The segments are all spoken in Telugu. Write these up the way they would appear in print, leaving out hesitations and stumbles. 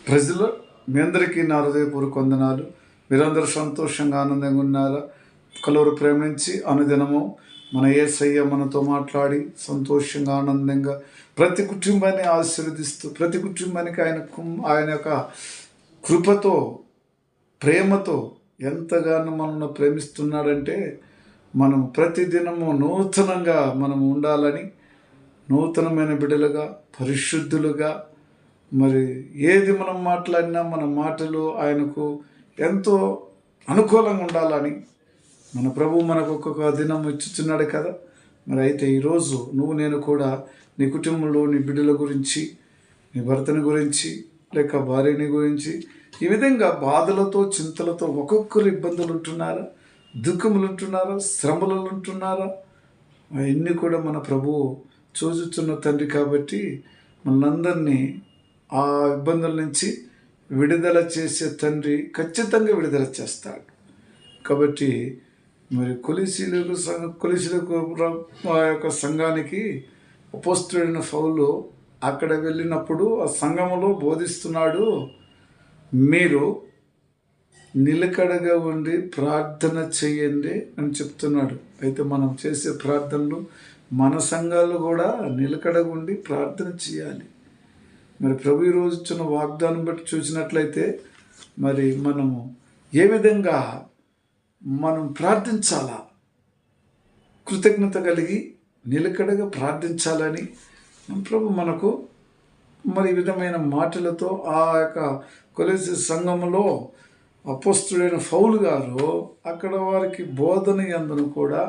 ప్రజలు మీ అందరికీ నా హృదయపూర్వక వందనాలు. మీరందరూ సంతోషంగా ఆనందంగా ఉన్నారా? కలువరు ప్రేమించి అనుదినము మన యేసయ్య మనతో మాట్లాడి సంతోషంగా ఆనందంగా ప్రతి కుటుంబాన్ని ఆశీర్వదిస్తూ ప్రతి కుటుంబానికి ఆయన యొక్క కృపతో ప్రేమతో ఎంతగానో మనల్ని ప్రేమిస్తున్నాడంటే మనం ప్రతిదినము నూతనంగా మనం ఉండాలని, నూతనమైన బిడ్డలుగా పరిశుద్ధులుగా, మరి ఏది మనం మాట్లాడినా మన మాటలు ఆయనకు ఎంతో అనుకూలంగా ఉండాలని మన ప్రభు మనకు ఒక్కొక్క దినం ఇచ్చుచున్నాడు కదా. మరి అయితే ఈరోజు నేను కూడా నీ కుటుంబంలో నీ బిడ్డల గురించి, నీ భర్తని గురించి, లేక భార్యని గురించి, ఈ విధంగా బాధలతో చింతలతో ఒక్కొక్కరు ఇబ్బందులు ఉంటున్నారా, దుఃఖములు ఉంటున్నారా, శ్రమలు ఉంటున్నారా, అవన్నీ కూడా మన ప్రభువు చూచుచున్న తండ్రి కాబట్టి మనందరినీ ఆ ఇబ్బందుల నుంచి విడుదల చేసే తండ్రి ఖచ్చితంగా విడుదల చేస్తాడు. కాబట్టి మరి కొలిసీలకు ఆ యొక్క సంఘానికి అపోస్తలుడైన పౌలు అక్కడ వెళ్ళినప్పుడు ఆ సంఘములో బోధిస్తున్నాడు, మీరు నిలకడగా ఉండి ప్రార్థన చేయండి అని చెప్తున్నాడు. అయితే మనం చేసే ప్రార్థనలు మన సంఘాలు కూడా నిలకడగా ఉండి ప్రార్థన చేయాలి. మరి ప్రభు ఈరోజు ఇచ్చిన వాగ్దానం బట్టి చూసినట్లయితే మరి మనము ఏ విధంగా మనం ప్రార్థించాలా, కృతజ్ఞత కలిగి నిలకడగా ప్రార్థించాలని ప్రభు మనకు మరి విధమైన మాటలతో ఆ యొక్క కొలెసి సంఘంలో అపోస్తలుడైన పౌలు గారు అక్కడ వారికి బోధన యందును కూడా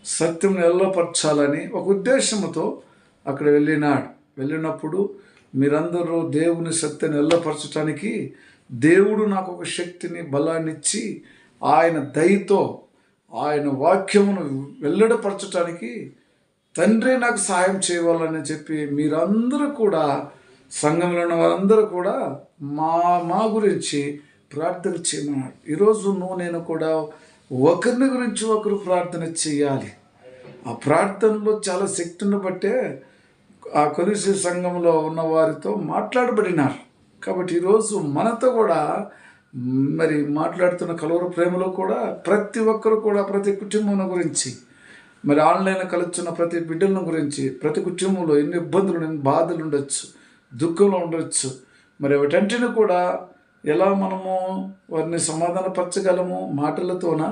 సత్యం ఎల్లపరచాలని ఒక ఉద్దేశంతో అక్కడ వెళ్ళినప్పుడు మీరందరూ దేవుని సత్యాన్ని ఎల్లపరచడానికి దేవుడు నాకు ఒక శక్తిని బలాన్ని ఇచ్చి ఆయన దయతో ఆయన వాక్యమును వెల్లడపరచటానికి తండ్రి నాకు సహాయం చేయవాలని చెప్పి మీరందరూ కూడా సంఘంలో ఉన్న వారందరూ కూడా మా గురించి ప్రార్థన చేయమన్నాడు. ఈరోజు నేను కూడా ఒకరిని గురించి ఒకరు ప్రార్థన చేయాలి. ఆ ప్రార్థనలో చాలా శక్తిని బట్టే ఆ కొలిసి సంఘంలో ఉన్న వారితో మాట్లాడబడినారు. కాబట్టి ఈరోజు మనతో కూడా మరి మాట్లాడుతున్న కలువరు ప్రేమలో కూడా ప్రతి ఒక్కరు కూడా ప్రతి కుటుంబం గురించి, మరి ఆన్లైన్లో కలుస్తున్న ప్రతి బిడ్డల గురించి, ప్రతి కుటుంబంలో ఎన్ని ఇబ్బందులు, ఎన్ని బాధలు ఉండొచ్చు, దుఃఖంలో ఉండొచ్చు, మరి వాటంటిని కూడా ఎలా మనము వారిని సమాధానపరచగలము? మాటలతోన,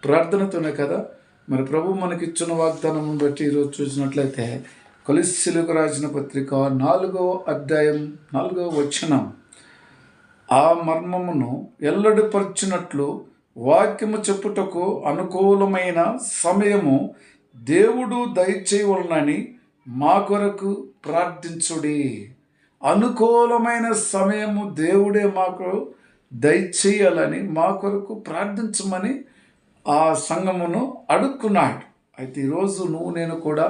ప్రార్థనతోనే కదా. మరి ప్రభు మనకిచ్చిన వాగ్దానం బట్టి ఈరోజు చూసినట్లయితే కొలస్సీలకు రాసిన పత్రిక 4వ అధ్యాయం 4వ వచనం, ఆ మర్మమును ఎల్లడిపరచినట్లు వాక్యము చెప్పుటకు అనుకూలమైన సమయము దేవుడు దయచేయవలనని మా కొరకు ప్రార్థించుడి. అనుకూలమైన సమయము దేవుడే మాకు దయచేయాలని మా కొరకు ప్రార్థించమని ఆ సంఘమును అడుక్కున్నాడు. అయితే ఈరోజు నేను కూడా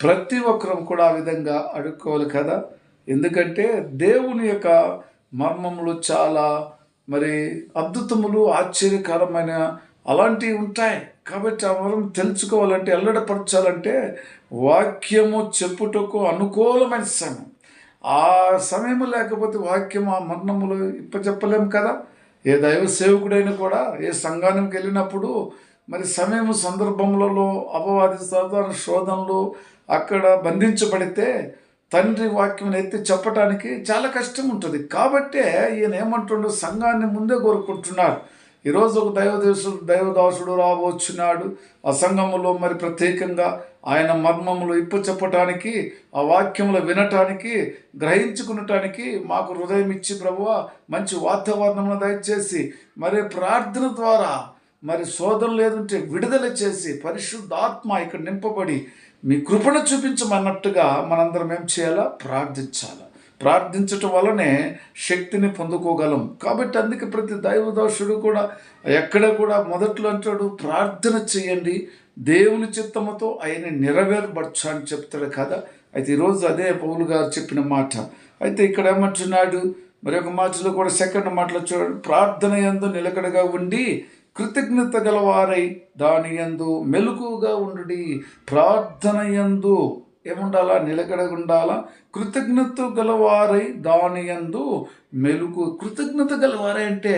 ప్రతి ఒక్కరం కూడా ఆ విధంగా అడుక్కోవాలి కదా. ఎందుకంటే దేవుని యొక్క మర్మములు చాలా మరి అద్భుతములు, ఆశ్చర్యకరమైన అలాంటివి ఉంటాయి. కాబట్టి ఆ మర్మం తెలుసుకోవాలంటే, ఎల్లడపరచాలంటే వాక్యము చెప్పుటకు అనుకూలమైన సమయం. ఆ సమయం లేకపోతే వాక్యం ఆ మర్మములు చెప్పలేము కదా. ఏ దైవ సేవకుడైనా కూడా ఏ సంఘానికి వెళ్ళినప్పుడు మరి సమయం సందర్భములలో అపవాది సాధారణ శోధనలు అక్కడ బంధించబడితే తండ్రి వాక్యం ఎత్తి చెప్పటానికి చాలా కష్టం ఉంటుంది. కాబట్టే ఈయన ఏమంటుండో సంఘాన్ని ముందే కోరుకుంటున్నారు. ఈరోజు ఒక దైవదాసుడు రాబోచున్నాడు. ఆ సంఘములో మరి ప్రత్యేకంగా ఆయన మర్మములు చెప్పటానికి, ఆ వాక్యములు వినటానికి, గ్రహించుకునటానికి మాకు హృదయం ఇచ్చి ప్రభువా మంచి వాతావరణమును దయచేసి మరి ప్రార్థన ద్వారా మరి శోధన లేదంటే విడుదల చేసి పరిశుద్ధాత్మ ఇక్కడ నింపబడి మీ కృపను చూపించమన్నట్టుగా మనందరం ఏం చేయాలా? ప్రార్థించాలా. ప్రార్థించటం వల్లనే శక్తిని పొందుకోగలం. కాబట్టి అందుకే ప్రతి దైవదాసుడు కూడా ఎక్కడ కూడా మొదట్లో అంటాడు, ప్రార్థన చేయండి, దేవుని చిత్తముతో ఆయన నెరవేర్పరచు అని చెప్తాడు కదా. అయితే ఈరోజు అదే పౌలు గారు చెప్పిన మాట. అయితే ఇక్కడ ఏమంటున్నాడు, మరి ఒక మాటలో కూడా సెకండ్ మాటలో చూడండి, ప్రార్థన యందు నిలకడగా ఉండి కృతజ్ఞత గలవారై దాని యందు మెలకుగా ఉండుడి. ప్రార్థన యందు ఏముండాలా? నిలకడగా ఉండాలా? కృతజ్ఞత గలవారై దాని యందు మెలుగు. కృతజ్ఞత గలవారై అంటే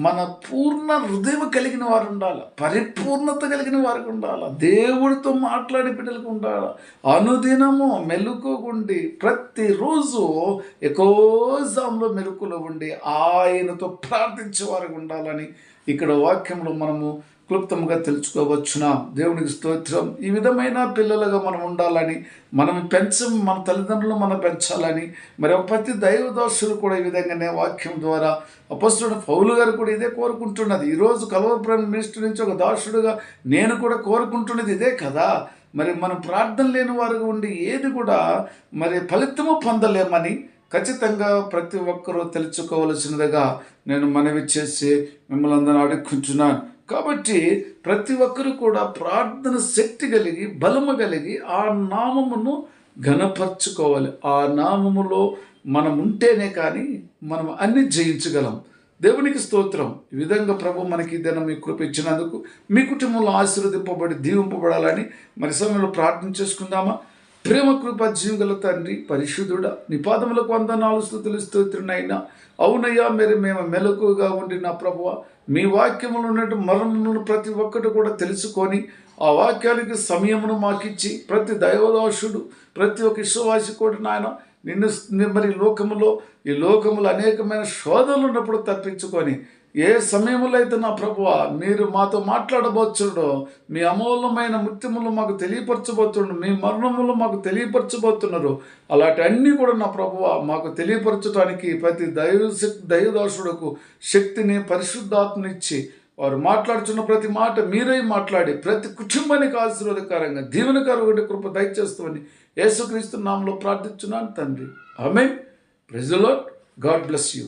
మన పూర్ణ హృదయం కలిగిన వారు ఉండాలి, పరిపూర్ణత కలిగిన వారికి ఉండాలి, దేవుడితో మాట్లాడే బిడ్డలకు ఉండాలి. అనుదినము మెలుగుండి ప్రతిరోజు ఎక్కువలో మెలుకులో ఉండి ఆయనతో ప్రార్థించే వారికి ఉండాలని ఇక్కడ వాక్యంలో మనము క్లుప్తంగా తెలుసుకోవచ్చునా. దేవునికి స్తోత్రం. ఈ విధమైన పిల్లలుగా మనం ఉండాలని, మనం మన తల్లిదండ్రులు మనం పెంచాలని, మరి ప్రతి దైవదాసులు కూడా ఈ విధంగానే వాక్యం ద్వారా అపొస్తలుడైన పౌలు గారు కూడా ఇదే కోరుకుంటున్నది. ఈరోజు కల్వరి మినిస్ట్రీ నుంచి ఒక దాసుడుగా నేను కూడా కోరుకుంటున్నది ఇదే కదా. మరి మనం ప్రార్థన లేని వారుగా ఉండి ఏది కూడా మరి ఫలితము పొందలేమని ఖచ్చితంగా ప్రతి ఒక్కరూ తెలుసుకోవలసినదిగా నేను మనవి చేసి మిమ్మల్ని అందరూ అడుక్కుంటున్నాను. కాబట్టి ప్రతి ఒక్కరు కూడా ప్రార్థన శక్తి కలిగి బలము కలిగి ఆ నామమును ఘనపరచుకోవాలి. ఆ నామములో మనం ఉంటేనే కానీ మనం అన్ని జయించగలం. దేవునికి స్తోత్రం. ఈ విధంగా ప్రభు మనకి దినం మీ కృప ఇచ్చినందుకు మీ కుటుంబంలో ఆశీర్వదింపబడి దీవింపబడాలని మరి సమయంలో ప్రార్థన చేసుకుందామా. ప్రేమ కృప జీవగల తండ్రి పరిశుద్ధుడా, నీ పాదములకు వందనాలు స్తుతులు స్తోత్రునైనా. అవునయ్యా, మేము మెలకుగా ఉండి నా ప్రభువ మీ వాక్యములు ఉన్నట్టు మరణములను ప్రతి ఒక్కటి కూడా తెలుసుకొని ఆ వాక్యానికి సమయమును మాకిచ్చి ప్రతి దైవదాసుడు ప్రతి ఒక్క విశ్వాసి కూడా నాయన నిన్ను మరి ఈ లోకములో అనేకమైన శోధనలు ఉన్నప్పుడు తప్పించుకొని ఏ సమయంలో అయితే నా ప్రభువ మీరు మాతో మాట్లాడబోతుండో, మీ అమూల్యమైన ముత్యములు మాకు తెలియపరచబోతుండో, మీ మరణములు మాకు తెలియపరచబోతున్నారు, అలాంటి అన్నీ కూడా నా ప్రభువ మాకు తెలియపరచడానికి ప్రతి దైవదాసుడుకు శక్తిని పరిశుద్ధాత్మనిచ్చి వారు మాట్లాడుతున్న ప్రతి మాట మీరై మాట్లాడి ప్రతి కుటుంబానికి ఆశీర్వాదకరంగా దీవెనకరమైన కృప దయచేస్తామని యేసుక్రీస్తు నామములో ప్రార్థించున్నాను తండ్రి. Amen. Praise the Lord. God bless you.